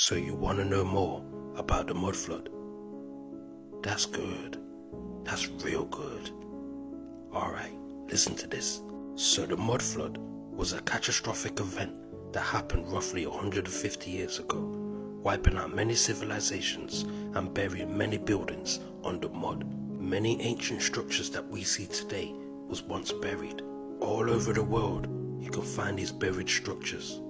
So you want to know more about the mud flood? That's good. That's real good. Alright, listen to this. So the mud flood was a catastrophic event that happened roughly 150 years ago, wiping out many civilizations and burying many buildings under mud. Many ancient structures that we see today was once buried. All over the world, you can find these buried structures,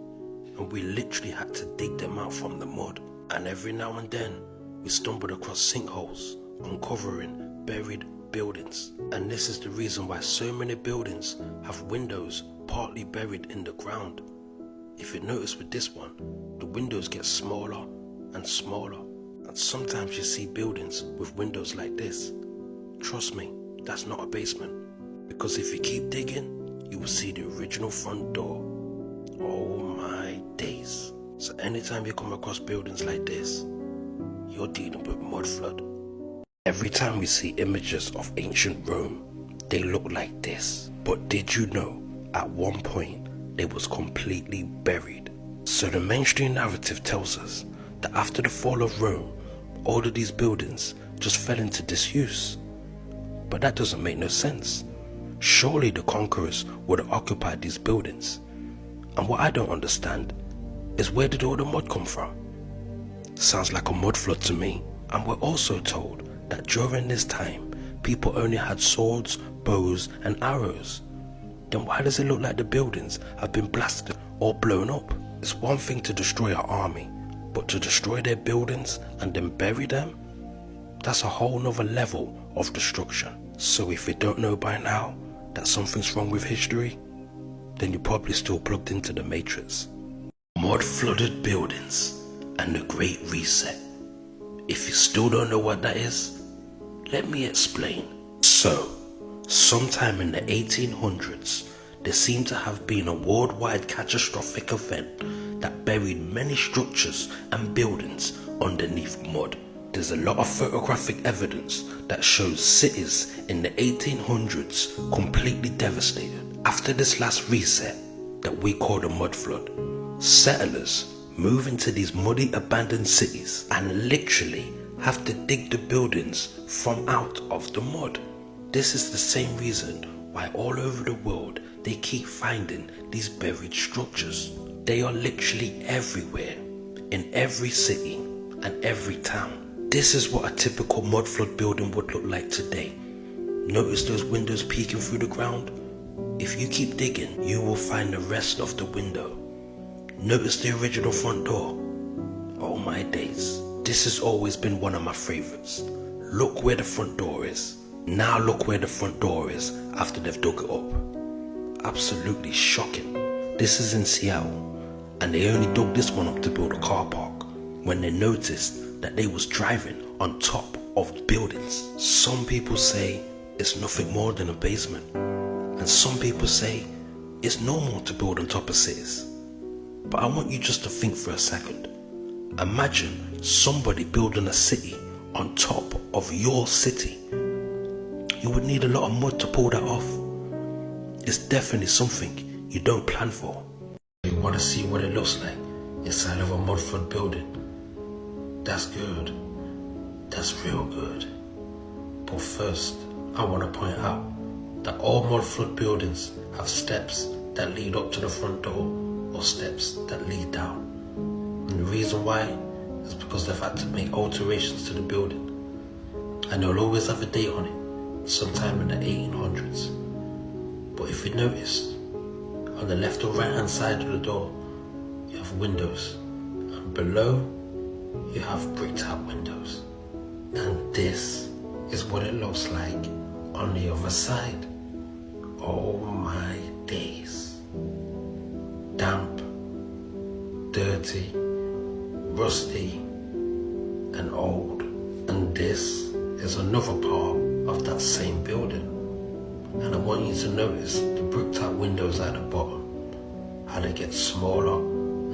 and we literally had to dig them out from the mud. And every now and then, we stumbled across sinkholes, uncovering buried buildings. And this is the reason why so many buildings have windows partly buried in the ground. If you notice with this one, the windows get smaller and smaller. And sometimes you see buildings with windows like this. Trust me, that's not a basement. Because if you keep digging, you will see the original front door. Oh my days. So anytime you come across buildings like this, you're dealing with mud flood. Every time we see images of ancient Rome, they look like this. But did you know, at one point, they was completely buried? So the mainstream narrative tells us that after the fall of Rome, all of these buildings just fell into disuse. But that doesn't make no sense. Surely the conquerors would have occupied these buildings. And what I don't understand is, where did all the mud come from? Sounds like a mud flood to me. And we're also told that during this time, people only had swords, bows and arrows. Then why does it look like the buildings have been blasted or blown up? It's one thing to destroy an army, but to destroy their buildings and then bury them? That's a whole nother level of destruction. So if you don't know by now that something's wrong with history, then you're probably still plugged into the Matrix. Mud flooded buildings and the Great Reset. If you still don't know what that is, let me explain. So, sometime in the 1800s, there seemed to have been a worldwide catastrophic event that buried many structures and buildings underneath mud. There's a lot of photographic evidence that shows cities in the 1800s completely devastated. After this last reset that we call the mud flood, settlers move into these muddy abandoned cities and literally have to dig the buildings from out of the mud. This is the same reason why all over the world they keep finding these buried structures. They are literally everywhere, in every city and every town. This is what a typical mud flood building would look like today. Notice those windows peeking through the ground? If you keep digging, you will find the rest of the window. Notice the original front door. Oh my days. This has always been one of my favorites. Look where the front door is. Now look where the front door is after they've dug it up. Absolutely shocking. This is in Seattle, and they only dug this one up to build a car park when they noticed that they was driving on top of buildings. Some people say it's nothing more than a basement, and some people say it's normal to build on top of cities. But I want you just to think for a second. Imagine somebody building a city on top of your city. You would need a lot of mud to pull that off. It's definitely something you don't plan for. You want to see what it looks like inside of a mud flood building? That's good. That's real good. But first, I want to point out that all mud flood buildings have steps that lead up to the front door or steps that lead down. And the reason why is because they've had to make alterations to the building. And they'll always have a date on it, sometime in the 1800s. But if you notice, on the left or right hand side of the door, you have windows. And below, you have bricked out windows. And this is what it looks like on the other side. Oh my days. Damp, dirty, rusty, and old. And this is another part of that same building. And I want you to notice the bricked out windows at the bottom, how they get smaller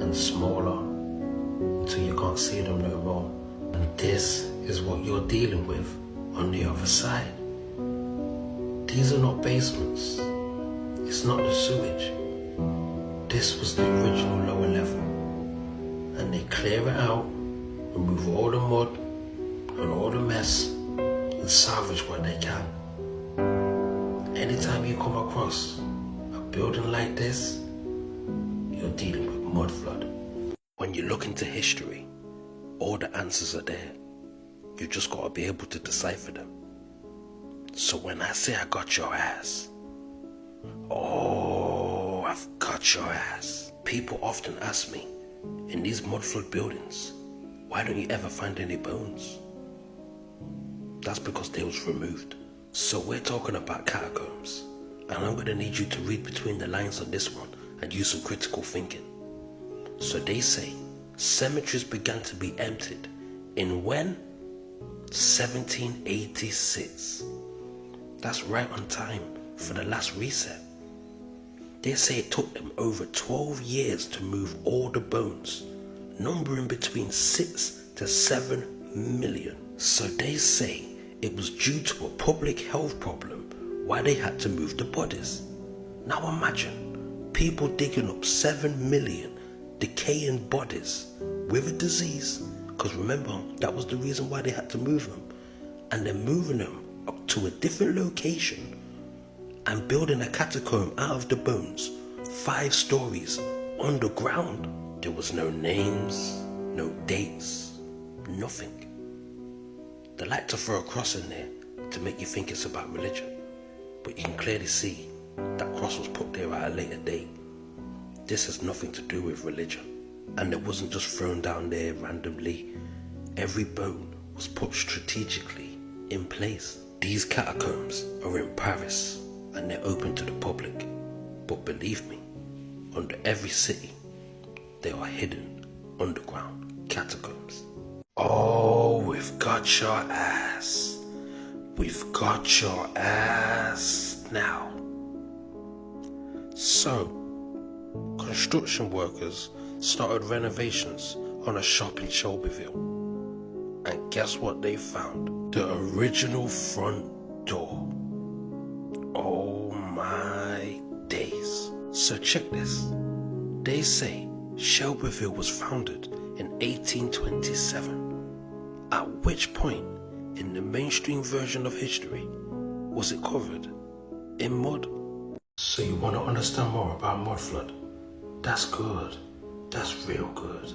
and smaller until you can't see them no more. And this is what you're dealing with on the other side. These are not basements. It's not the sewage. This was the original lower level. and they clear it out, remove all the mud and all the mess, and salvage what they can. Anytime you come across a building like this, you're dealing with mud flood. When you look into history, all the answers are there. You just gotta be able to decipher them. So when I say I got your ass, oh, I've got your ass. People often ask me, in these mud flood buildings, why don't you ever find any bones? That's because they was removed. So we're talking about catacombs, and I'm gonna need you to read between the lines on this one and use some critical thinking. So they say cemeteries began to be emptied in when? 1786. That's right on time for the last reset. They say it took them over 12 years to move all the bones, numbering between 6 to 7 million. So they say it was due to a public health problem why they had to move the bodies. Now imagine people digging up 7 million decaying bodies with a disease, because remember, that was the reason why they had to move them, and then moving them up to a different location and building a catacomb out of the bones, 5 stories underground. There was no names, no dates, nothing. They like to throw a cross in there to make you think it's about religion, but you can clearly see that cross was put there at a later date. This has nothing to do with religion, and it wasn't just thrown down there randomly. Every bone was put strategically in place. These catacombs are in Paris and they're open to the public, but believe me, under every city there are hidden underground catacombs. Oh, we've got your ass. We've got your ass now. So, construction workers started renovations on a shop in Shelbyville. And guess what they found? The original front door. Oh my days. So check this. They say Shelbyville was founded in 1827. At which point in the mainstream version of history was it covered in mud? So you want to understand more about mud flood? That's good. That's real good.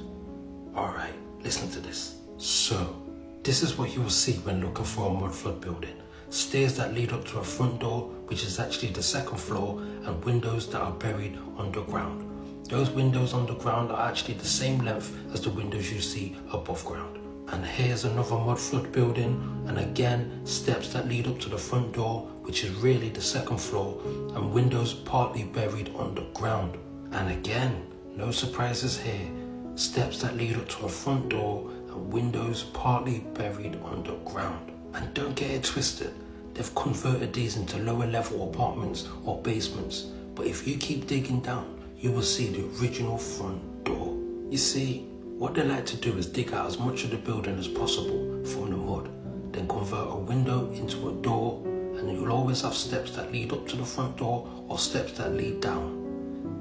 Alright, listen to this. So, this is what you will see when looking for a mud flood building. Stairs that lead up to a front door, which is actually the second floor, and windows that are buried underground. Those windows underground are actually the same length as the windows you see above ground. And here's another mud flood building, and again, steps that lead up to the front door, which is really the second floor, and windows partly buried underground. And again, no surprises here. Steps that lead up to a front door and windows partly buried underground. And don't get it twisted, they've converted these into lower level apartments or basements. But if you keep digging down, you will see the original front door. You see, what they like to do is dig out as much of the building as possible from the mud, then convert a window into a door, and you'll always have steps that lead up to the front door or steps that lead down.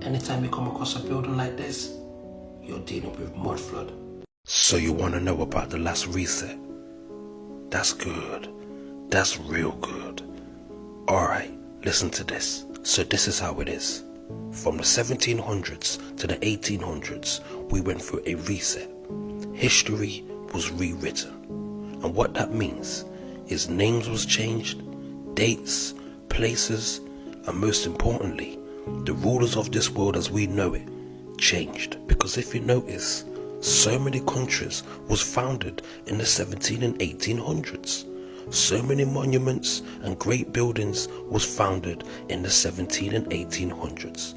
Anytime you come across a building like this, you're dealing with mud flood. So you want to know about the last reset? That's good. That's real good. Alright, listen to this. So this is how it is. From the 1700s to the 1800s, we went through a reset. History was rewritten. And what that means is names was changed, dates, places, and most importantly, the rulers of this world as we know it changed. Because if you notice, so many countries was founded in the 17 and 1800s. So many monuments and great buildings was founded in the 17 and 1800s.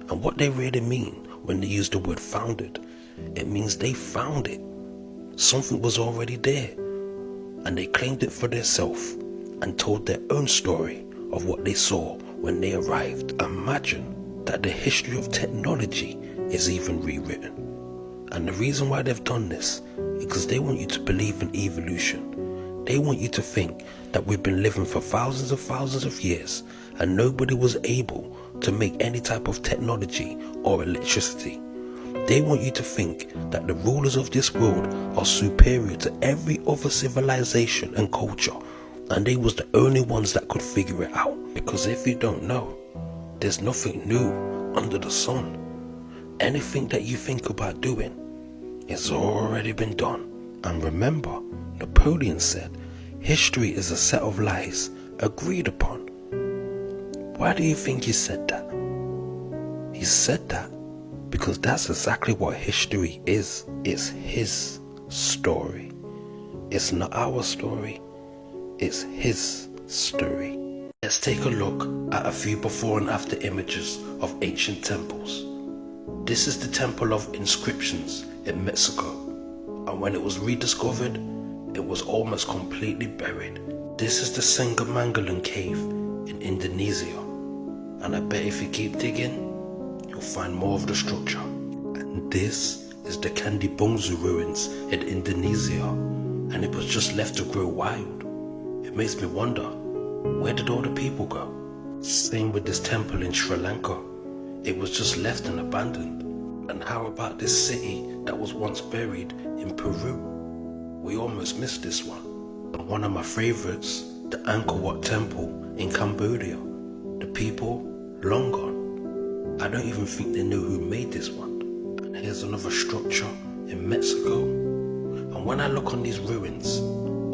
And what they really mean when they use the word founded, it means they found it. Something was already there, and they claimed it for themselves and told their own story of what they saw when they arrived. Imagine that the history of technology is even rewritten. And the reason why they've done this is because they want you to believe in evolution. They want you to think that we've been living for thousands of years and nobody was able to make any type of technology or electricity. They want you to think that the rulers of this world are superior to every other civilization and culture, and they was the only ones that could figure it out. Because if you don't know, there's nothing new under the sun. Anything that you think about doing, it's already been done. And remember, Napoleon said, history is a set of lies agreed upon. Why do you think he said that? He said that because that's exactly what history is. It's his story. It's not our story. It's his story. Let's take a look at a few before and after images of ancient temples. This is the Temple of Inscriptions in Mexico, and when it was rediscovered, it was almost completely buried. This is the Sengamangalan Cave in Indonesia, and I bet if you keep digging, you'll find more of the structure. And this is the Candibongsu ruins in Indonesia, and it was just left to grow wild. It makes me wonder, where did all the people go? Same with this temple in Sri Lanka. It was just left and abandoned. And how about this city that was once buried in Peru? We almost missed this one. And one of my favorites, the Angkor Wat Temple in Cambodia. The people, long gone. I don't even think they know who made this one. And here's another structure in Mexico. And when I look on these ruins,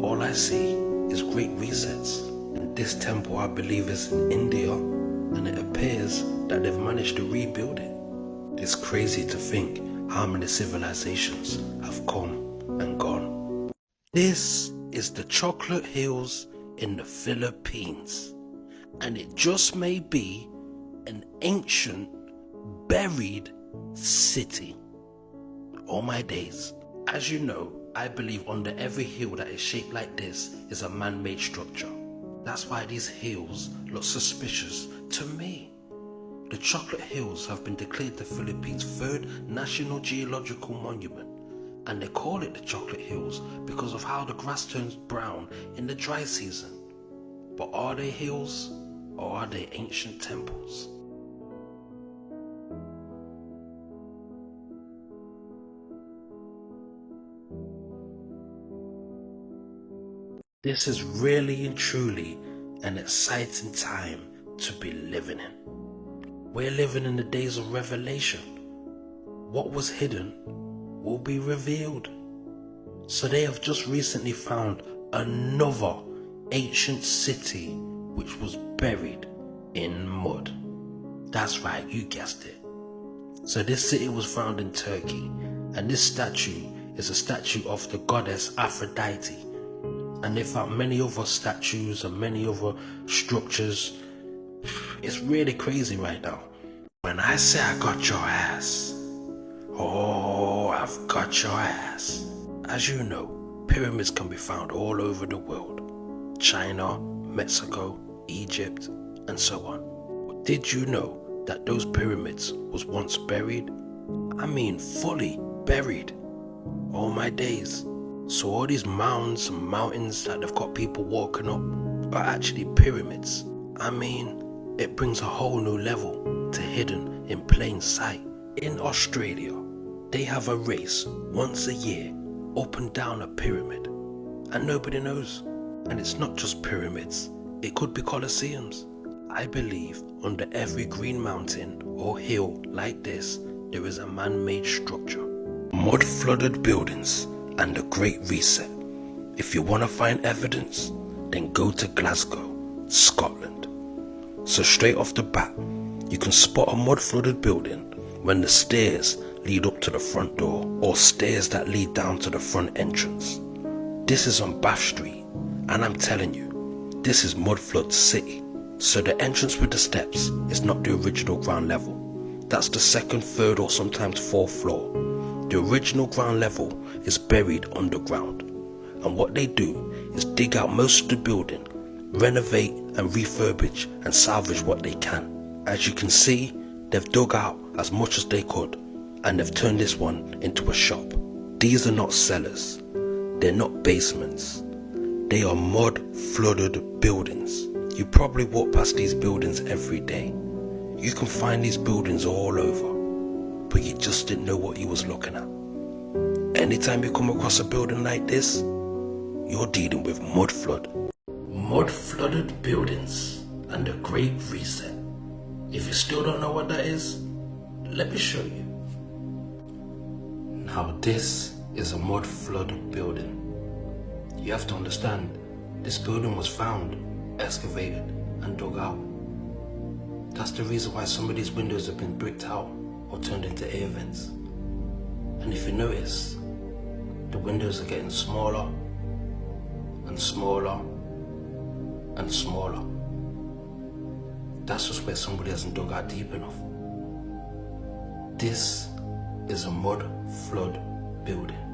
all I see is great resets. And this temple, I believe, is in India, and it appears that they've managed to rebuild it. It's crazy to think how many civilizations have come and gone. This is the Chocolate Hills in the Philippines, and it just may be an ancient buried city. All my days. As you know, I believe under every hill that is shaped like this is a man-made structure. That's why these hills look suspicious to me. The Chocolate Hills have been declared the Philippines' third National Geological Monument, and they call it the Chocolate Hills because of how the grass turns brown in the dry season. But are they hills or are they ancient temples? This is really and truly an exciting time to be living in. We're living in the days of revelation. What was hidden will be revealed. So they have just recently found another ancient city which was buried in mud. That's right, you guessed it. So this city was found in Turkey, and this statue is a statue of the goddess Aphrodite. And they found many other statues and many other structures. It's really crazy right now. When I say I got your ass, oh, I've got your ass. As you know, pyramids can be found all over the world. China, Mexico, Egypt, and so on. But did you know that those pyramids was once buried? I mean, fully buried. All my days. So all these mounds and mountains that they've got people walking up are actually pyramids. I mean, it brings a whole new level to hidden in plain sight. In Australia, they have a race once a year up and down a pyramid, and nobody knows. And it's not just pyramids, it could be colosseums. I believe under every green mountain or hill like this, there is a man-made structure. Mud-flooded buildings and the Great Reset. If you want to find evidence, then go to Glasgow, Scotland. So straight off the bat, you can spot a mud-flooded building when the stairs lead up to the front door, or stairs that lead down to the front entrance. This is on Bath Street, and I'm telling you, this is Mudflood City. So the entrance with the steps is not the original ground level. That's the second, third, or sometimes fourth floor. The original ground level is buried underground, and what they do is dig out most of the building, renovate and refurbish and salvage what they can. As you can see, they've dug out as much as they could, and they've turned this one into a shop. These are not cellars, they're not basements, they are mud flooded buildings. You probably walk past these buildings every day. You can find these buildings all over. but you just didn't know what you was looking at. Anytime you come across a building like this, you're dealing with mud flood. Mud flooded buildings and the Great Reset. If you still don't know what that is, let me show you. Now this is a mud flood building. You have to understand, this building was found, excavated and dug out. That's the reason why some of these windows have been bricked out or turned into air vents. And if you notice, the windows are getting smaller and smaller and smaller. That's just where somebody hasn't dug out deep enough. This is a mud flood building.